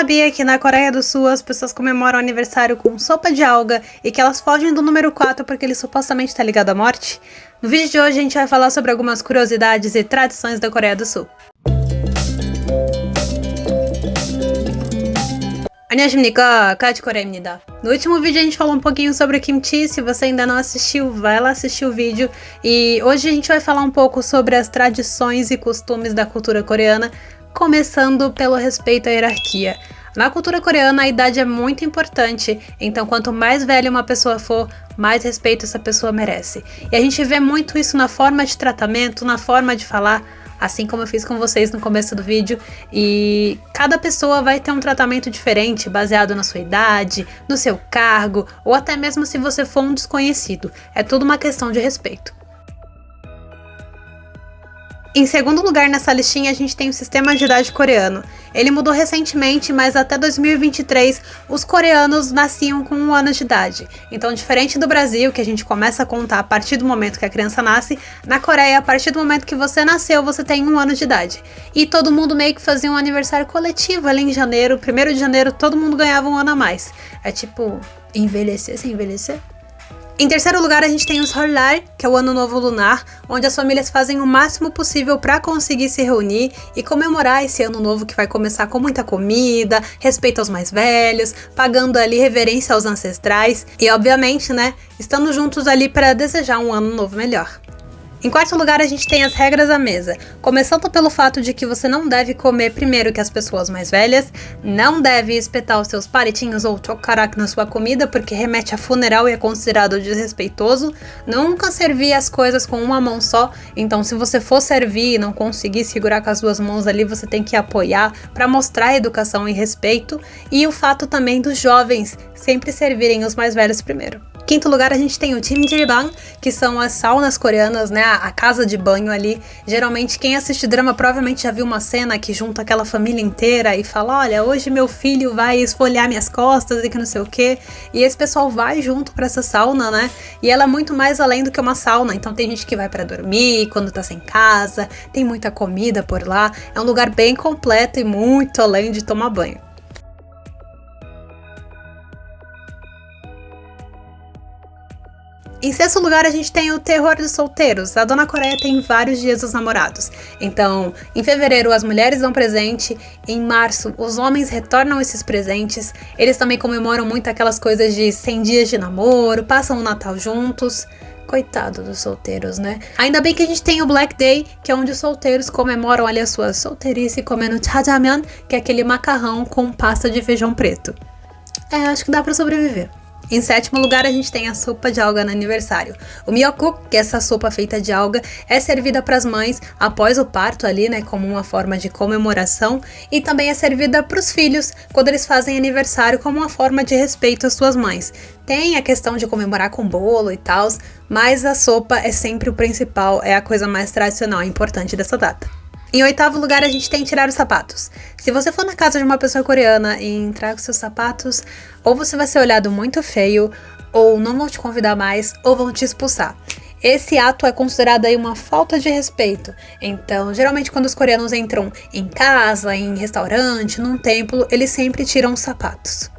sabia que na Coreia do Sul as pessoas comemoram o aniversário com sopa de alga e que elas fogem do número 4 porque ele supostamente está ligado à morte? No vídeo de hoje a gente vai falar sobre algumas curiosidades e tradições da Coreia do Sul. 안녕하십니까, 카츠코레입니다. No último vídeo a gente falou um pouquinho sobre o kimchi. Se você ainda não assistiu, vai lá assistir o vídeo. E hoje a gente vai falar um pouco sobre as tradições e costumes da cultura coreana, começando pelo respeito à hierarquia. Na cultura coreana a idade é muito importante, então quanto mais velha uma pessoa for, mais respeito essa pessoa merece. E a gente vê muito isso na forma de tratamento, na forma de falar, assim como eu fiz com vocês no começo do vídeo, e cada pessoa vai ter um tratamento diferente, baseado na sua idade, no seu cargo, ou até mesmo se você for um desconhecido. É tudo uma questão de respeito. Em segundo lugar nessa listinha a gente tem o sistema de idade coreano. Ele mudou recentemente, mas até 2023 os coreanos nasciam com 1 ano de idade. Então, diferente do Brasil, que a gente começa a contar a partir do momento que a criança nasce, na Coreia, a partir do momento que você nasceu, você tem 1 ano de idade. E todo mundo meio que fazia um aniversário coletivo ali em janeiro. 1º de janeiro todo mundo ganhava 1 ano a mais. É tipo, envelhecer sem envelhecer. Em terceiro lugar, a gente tem o Seollal, que é o Ano Novo Lunar, onde as famílias fazem o máximo possível para conseguir se reunir e comemorar esse Ano Novo que vai começar com muita comida, respeito aos mais velhos, pagando ali reverência aos ancestrais e, obviamente, né, estando juntos ali para desejar um ano novo melhor. Em quarto lugar, a gente tem as regras da mesa, começando pelo fato de que você não deve comer primeiro que as pessoas mais velhas, não deve espetar os seus palitinhos ou chocarak na sua comida porque remete a funeral e é considerado desrespeitoso, nunca servir as coisas com uma mão só, então se você for servir e não conseguir segurar com as 2 mãos ali, você tem que apoiar para mostrar educação e respeito, e o fato também dos jovens sempre servirem os mais velhos primeiro. Quinto lugar, a gente tem o Jjimjilbang, que são as saunas coreanas, né, a casa de banho ali. Geralmente quem assiste drama provavelmente já viu uma cena que junta aquela família inteira e fala, olha, hoje meu filho vai esfoliar minhas costas e que não sei o que. E esse pessoal vai junto pra essa sauna, né, e ela é muito mais além do que uma sauna. Então tem gente que vai pra dormir quando tá sem casa, tem muita comida por lá. É um lugar bem completo e muito além de tomar banho. Em sexto lugar, a gente tem o terror dos solteiros. A Dona Coreia tem vários dias dos namorados. Então, em fevereiro, as mulheres dão presente. Em março, os homens retornam esses presentes. Eles também comemoram muito aquelas coisas de 100 dias de namoro, passam o Natal juntos. Coitado dos solteiros, né? Ainda bem que a gente tem o Black Day, que é onde os solteiros comemoram ali a sua solteirice comendo jjajangmyeon, que é aquele macarrão com pasta de feijão preto. Acho que dá pra sobreviver. Em sétimo lugar, a gente tem a sopa de alga no aniversário. O miyeokguk, que é essa sopa feita de alga, é servida para as mães após o parto ali, né, como uma forma de comemoração, e também é servida para os filhos quando eles fazem aniversário como uma forma de respeito às suas mães. Tem a questão de comemorar com bolo e tal, mas a sopa é sempre o principal, é a coisa mais tradicional e importante dessa data. Em oitavo lugar, a gente tem tirar os sapatos. Se você for na casa de uma pessoa coreana e entrar com seus sapatos, ou você vai ser olhado muito feio, ou não vão te convidar mais, ou vão te expulsar. Esse ato é considerado aí uma falta de respeito. Então, geralmente quando os coreanos entram em casa, em restaurante, num templo, eles sempre tiram os sapatos.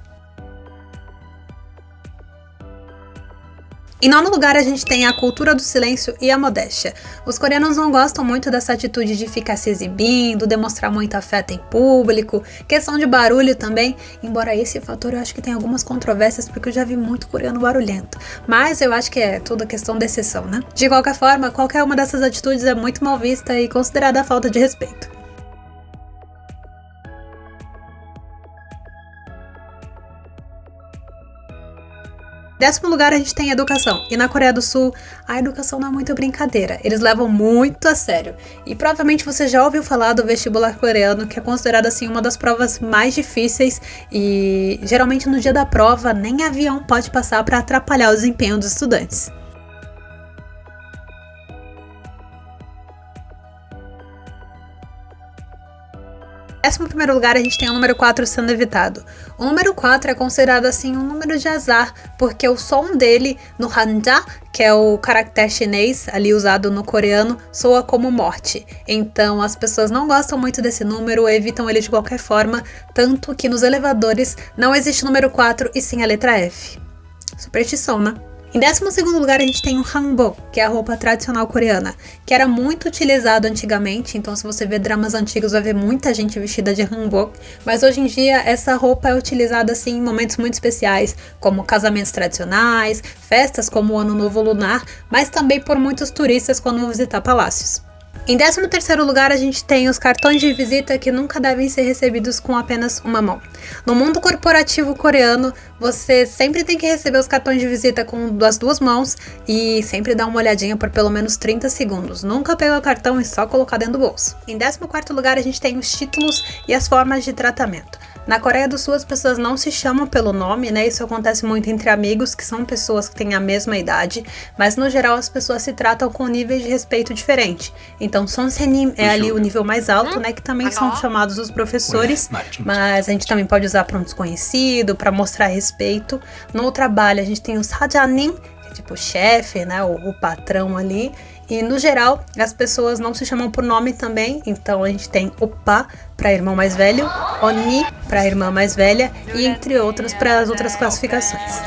Em nono lugar, a gente tem a cultura do silêncio e a modéstia. Os coreanos não gostam muito dessa atitude de ficar se exibindo, demonstrar muito afeto em público, questão de barulho também, embora esse fator eu acho que tem algumas controvérsias, porque eu já vi muito coreano barulhento, mas eu acho que é tudo questão de exceção, né? De qualquer forma, qualquer uma dessas atitudes é muito mal vista e considerada falta de respeito. Em 10º lugar, a gente tem a educação. E na Coreia do Sul, a educação não é muito brincadeira. Eles levam muito a sério. E provavelmente você já ouviu falar do vestibular coreano, que é considerado assim uma das provas mais difíceis. E geralmente no dia da prova, nem avião pode passar para atrapalhar o desempenho dos estudantes. Em 11º lugar, a gente tem o número 4 sendo evitado. O número 4 é considerado assim um número de azar, porque o som dele no hanja, que é o caractere chinês ali usado no coreano, soa como morte. Então as pessoas não gostam muito desse número, evitam ele de qualquer forma, tanto que nos elevadores não existe o número 4 e sim a letra F. Superstição, né? Em 12º lugar, a gente tem o hanbok, que é a roupa tradicional coreana, que era muito utilizado antigamente, então se você ver dramas antigos vai ver muita gente vestida de hanbok, mas hoje em dia essa roupa é utilizada assim em momentos muito especiais, como casamentos tradicionais, festas como o Ano Novo Lunar, mas também por muitos turistas quando vão visitar palácios. Em 13º lugar, a gente tem os cartões de visita que nunca devem ser recebidos com apenas uma mão. No mundo corporativo coreano, você sempre tem que receber os cartões de visita com as duas mãos e sempre dar uma olhadinha por pelo menos 30 segundos. Nunca pegar o cartão e só colocar dentro do bolso. Em 14º lugar, a gente tem os títulos e as formas de tratamento. Na Coreia do Sul, as pessoas não se chamam pelo nome, né? Isso acontece muito entre amigos, que são pessoas que têm a mesma idade, mas no geral as pessoas se tratam com níveis de respeito diferente. Então, sonsenim é ali o nível mais alto, né? Que também são chamados os professores, mas a gente também pode usar para um desconhecido, para mostrar respeito. No trabalho, a gente tem os sajanim, que é tipo o chefe, né? O patrão ali. E no geral, as pessoas não se chamam por nome também, então a gente tem oppa para irmão mais velho, oni para irmã mais velha e entre outros para as outras classificações.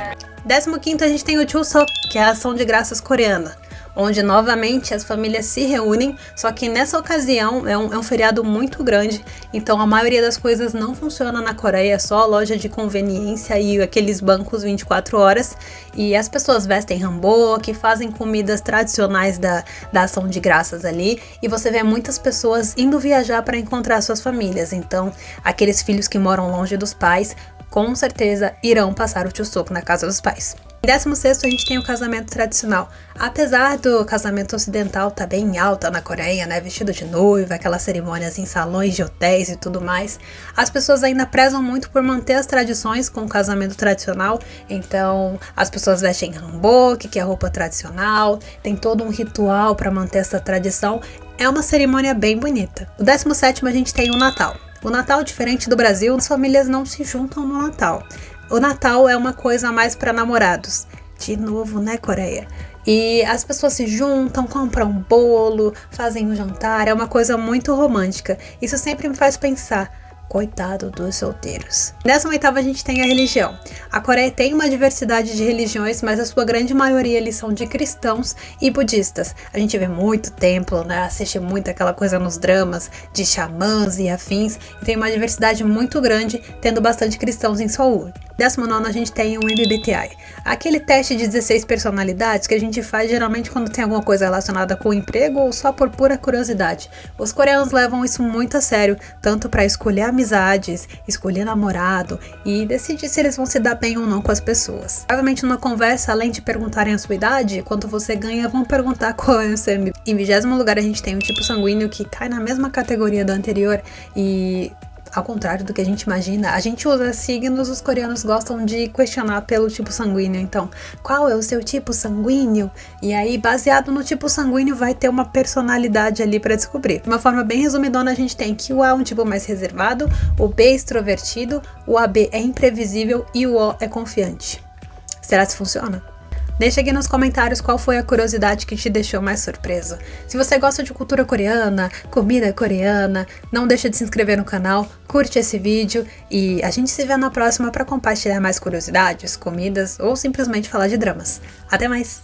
15º, a gente tem o Chuseok, que é a ação de graças coreana, onde novamente as famílias se reúnem, só que nessa ocasião é um feriado muito grande, então a maioria das coisas não funciona na Coreia, só a loja de conveniência e aqueles bancos 24 horas, e as pessoas vestem hanbok, fazem comidas tradicionais da ação de graças ali, e você vê muitas pessoas indo viajar para encontrar suas famílias, então aqueles filhos que moram longe dos pais, com certeza irão passar o Chuseok na casa dos pais. Em 16º, a gente tem o casamento tradicional. Apesar do casamento ocidental tá bem alta na Coreia, né? Vestido de noiva, aquelas cerimônias em salões de hotéis e tudo mais, as pessoas ainda prezam muito por manter as tradições com o casamento tradicional. Então, as pessoas vestem hanbok, que é a roupa tradicional, tem todo um ritual para manter essa tradição. É uma cerimônia bem bonita. No 17º, a gente tem o Natal. O Natal, diferente do Brasil, as famílias não se juntam no Natal. O Natal é uma coisa mais para namorados. De novo, né, Coreia? E as pessoas se juntam, compram um bolo, fazem um jantar. É uma coisa muito romântica. Isso sempre me faz pensar, coitado dos solteiros. Nessa 18ª, a gente tem a religião. A Coreia tem uma diversidade de religiões, mas a sua grande maioria eles são de cristãos e budistas. A gente vê muito templo, né? Assiste muito aquela coisa nos dramas de xamãs e afins. E tem uma diversidade muito grande, tendo bastante cristãos em Seul. 19º, a gente tem o MBTI. Aquele teste de 16 personalidades que a gente faz geralmente quando tem alguma coisa relacionada com o emprego ou só por pura curiosidade. Os coreanos levam isso muito a sério, tanto para escolher amizades, escolher namorado e decidir se eles vão se dar bem ou não com as pessoas. Provavelmente numa conversa, além de perguntarem a sua idade, quanto você ganha, vão perguntar qual é o seu MBTI. Em 20º lugar, a gente tem o tipo sanguíneo, que cai na mesma categoria da anterior e, ao contrário do que a gente imagina, a gente usa signos, os coreanos gostam de questionar pelo tipo sanguíneo. Então, qual é o seu tipo sanguíneo? E aí, baseado no tipo sanguíneo, vai ter uma personalidade ali para descobrir. De uma forma bem resumidona, a gente tem que o A é um tipo mais reservado, o B é extrovertido, o AB é imprevisível e o O é confiante. Será que funciona? Deixa aqui nos comentários qual foi a curiosidade que te deixou mais surpreso. Se você gosta de cultura coreana, comida coreana, não deixa de se inscrever no canal, curte esse vídeo e a gente se vê na próxima para compartilhar mais curiosidades, comidas ou simplesmente falar de dramas. Até mais!